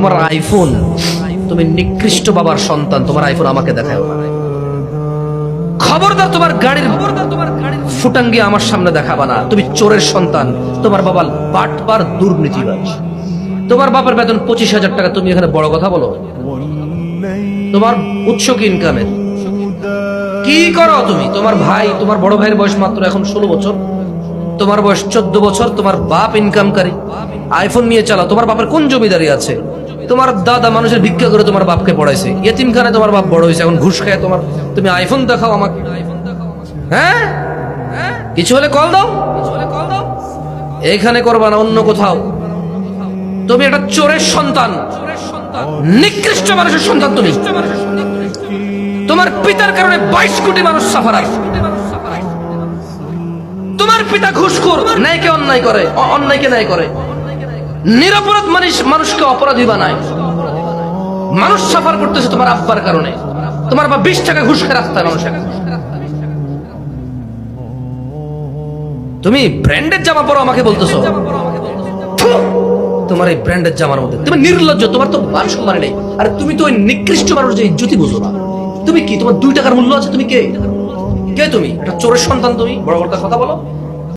তোমার আইফোন, তুমি নিকৃষ্ট বাবার সন্তান, তোমার আইফোন আমাকে দেখাও না। খবরদার তোমার গাড়ির ফুটাঙ্গি আমার সামনে দেখাবা না। তুমি চোরের সন্তান, তোমার বাবা বাটপার দুর্নীতিবাজ, তোমার বাবার বেতন 25,000 টাকা, তুমি এখানে বড় কথা বলো। তোমার উৎস কি ইনকামের? কি করো তুমি? তোমার ভাই, তোমার বড় ভাইয়ের বয়স মাত্র এখন 16 বছর, তোমার বয়স 14 বছর, তোমার বাপ ইনকামকারী, আইফোন নিয়ে চালাও। তোমার বাপের কোন জমিদারি আছে? তোমার দাদা মানুষের ভিক্ষা করে তোমার বাপকে পড়াইছে, ইয়েতিমখানায় তোমার বাপ বড় হয়েছে, এখন ঘুষ খায় তোমার, তুমি আইফোন দেখাও আমাকে? হ্যাঁ, কিছু হলে কল দাও। এখানে করবা না, অন্য কোথাও। তুমি একটা চোরের সন্তান, নিকৃষ্ট মানুষের সন্তান তুমি। তোমার পিতার কারণে 22 কোটি মানুষ সাফারার। তোমার পিতা ঘুষখোর, ন্যায়কে অন্যায় করে, অন্যায়কে ন্যায় করে, নিরপরাধ মানুষকে অপরাধী বানায়। মানুষ সাফার করতেছে তোমার আব্বার কারণে। তোমার বাবা 20 টাকা ঘুষ খেয়ে রাস্তায় মানুষ। তুমি ব্র্যান্ডের জামা পরো, আমাকে বলতেছো? তোমার এই ব্র্যান্ডের জামার মধ্যে তুমি নির্লজ্জ, তোমার তো মান সম্মান নেই। আর তুমি তো ওই নিকৃষ্ট মানুষ যে ইজ্জতই বুঝো না। তুমি কি, তোমার 2 টাকার মূল্য আছে? তুমি কে? কে তুমি? একটা চোরের সন্তান তুমি, বড় বড় কথা বলো।